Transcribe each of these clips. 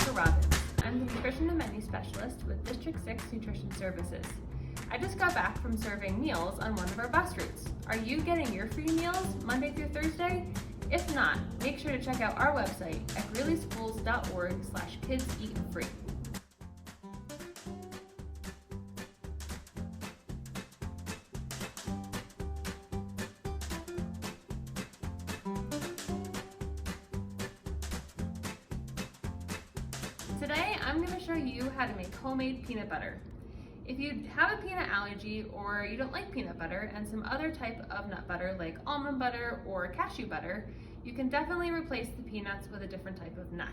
Dr. Robbins. I'm the Nutrition and Menu Specialist with District 6 Nutrition Services. I just got back from serving meals on one of our bus routes. Are you getting your free meals Monday through Thursday? If not, make sure to check out our website at greeleyschools.org/kidseatfree. Today, I'm going to show you how to make homemade peanut butter. If you have a peanut allergy or you don't like peanut butter and some other type of nut butter like almond butter or cashew butter, you can definitely replace the peanuts with a different type of nut.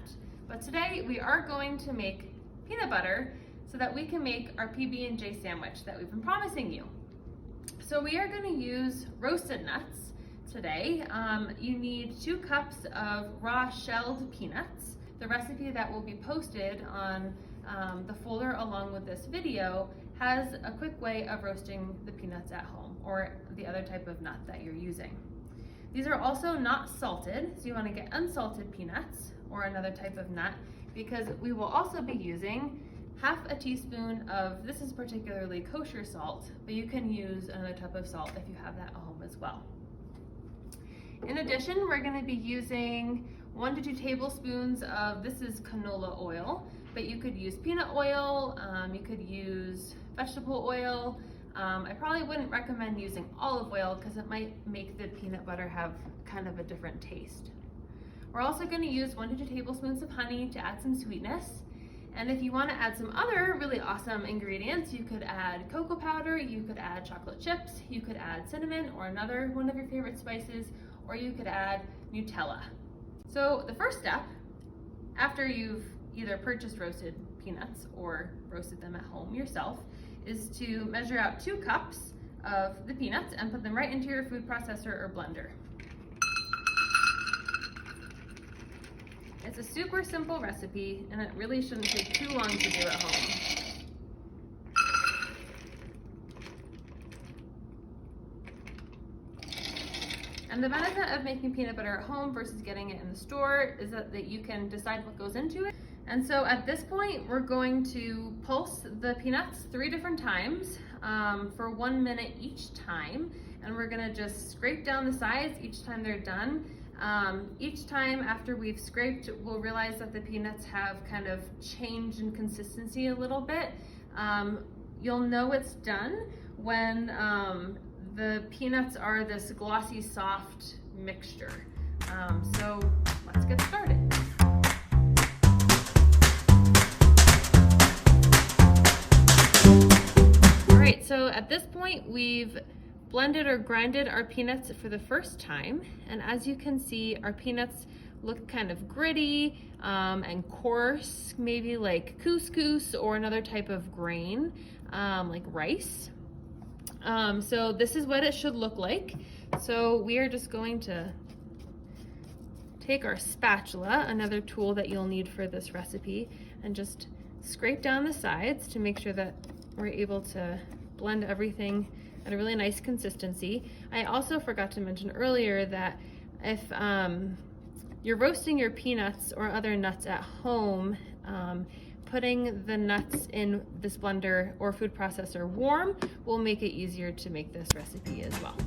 But today, we are going to make peanut butter so that we can make our PB&J sandwich that we've been promising you. So we are going to use roasted nuts today. You need 2 cups of raw shelled peanuts. The recipe that will be posted on the folder along with this video has a quick way of roasting the peanuts at home or the other type of nut that you're using. These are also not salted, so you want to get unsalted peanuts or another type of nut because we will also be using half a teaspoon of, this is particularly kosher salt, but you can use another type of salt if you have that at home as well. In addition, we're going to be using 1 to 2 tablespoons of, this is canola oil, but you could use peanut oil, you could use vegetable oil. I probably wouldn't recommend using olive oil because it might make the peanut butter have kind of a different taste. We're also going to use 1 to 2 tablespoons of honey to add some sweetness. And if you want to add some other really awesome ingredients, you could add cocoa powder, you could add chocolate chips, you could add cinnamon or another one of your favorite spices, or you could add Nutella. So the first step, after you've either purchased roasted peanuts or roasted them at home yourself, is to measure out 2 cups of the peanuts and put them right into your food processor or blender. It's a super simple recipe and it really shouldn't take too long to do at home. And the benefit of making peanut butter at home versus getting it in the store is that you can decide what goes into it. And so at this point, we're going to pulse the peanuts 3 different times for 1 minute each time. And we're gonna just scrape down the sides each time they're done. Each time after we've scraped, we'll realize that the peanuts have kind of changed in consistency a little bit. You'll know it's done when the peanuts are this glossy, soft mixture. So let's get started. All right, so at this point, we've blended or grinded our peanuts for the first time. And as you can see, our peanuts look kind of gritty and coarse, maybe like couscous or another type of grain, like rice. So this is what it should look like. So we are just going to take our spatula, another tool that you'll need for this recipe, and just scrape down the sides to make sure that we're able to blend everything at a really nice consistency. I also forgot to mention earlier that if you're roasting your peanuts or other nuts at home, putting the nuts in this blender or food processor warm will make it easier to make this recipe as well.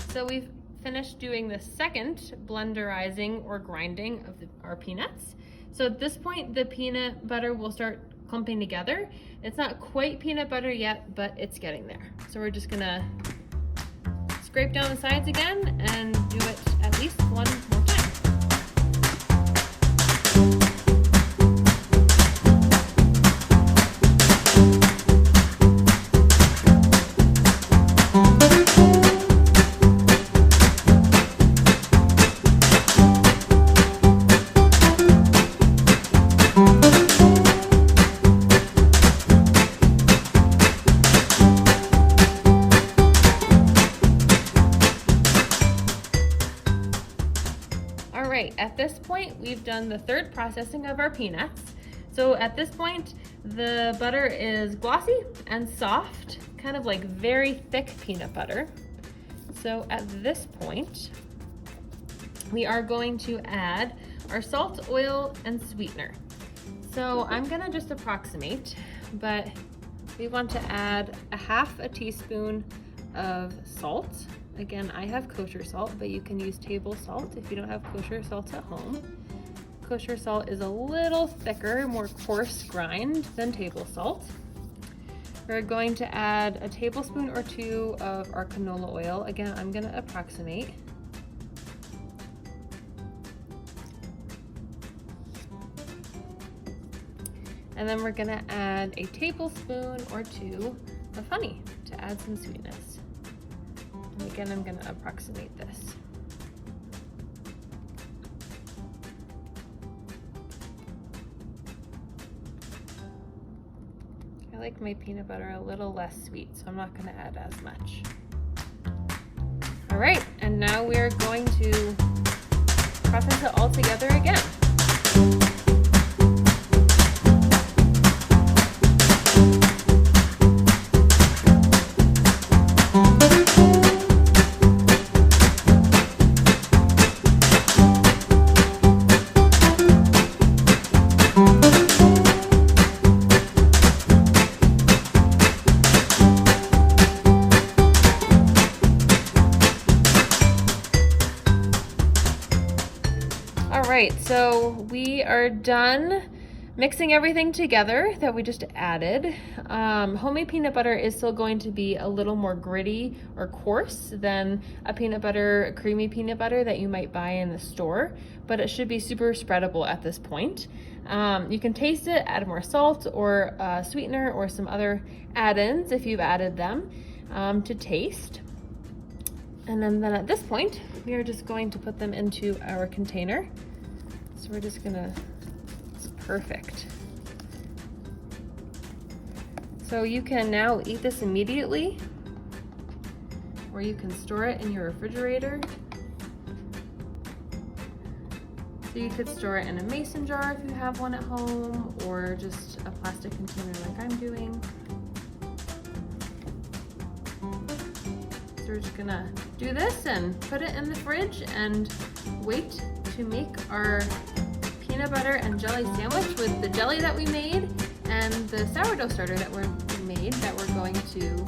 So we've finished doing the second blenderizing or grinding of our peanuts. So at this point, the peanut butter will start clumping together. It's not quite peanut butter yet, but it's getting there. So we're just gonna scrape down the sides again and do it at least 1 more time. right, at this point, we've done the third processing of our peanuts. So at this point, the butter is glossy and soft, kind of like very thick peanut butter. So at this point, we are going to add our salt, oil, and sweetener. So I'm gonna just approximate, but we want to add a half a teaspoon of salt. Again, I have kosher salt, but you can use table salt if you don't have kosher salt at home. Kosher salt is a little thicker, more coarse grind than table salt. We're going to add a tablespoon or two of our canola oil. Again, I'm gonna approximate. And then we're gonna add a tablespoon or two of honey to add some sweetness. And again, I'm gonna approximate this. I like my peanut butter a little less sweet, so I'm not gonna add as much. All right, and now we're going to process it all together again. Alright, so we are done mixing everything together that we just added. Homemade peanut butter is still going to be a little more gritty or coarse than a creamy peanut butter that you might buy in the store, but it should be super spreadable at this point. You can taste it, add more salt or sweetener or some other add-ins if you've added them to taste. And then at this point, we are just going to put them into our container. So we're just gonna, it's perfect. So you can now eat this immediately, or you can store it in your refrigerator. So you could store it in a mason jar if you have one at home, or just a plastic container like I'm doing. So we're just gonna do this and put it in the fridge and wait to make our peanut butter and jelly sandwich with the jelly that we made and the sourdough starter that we made that we're going to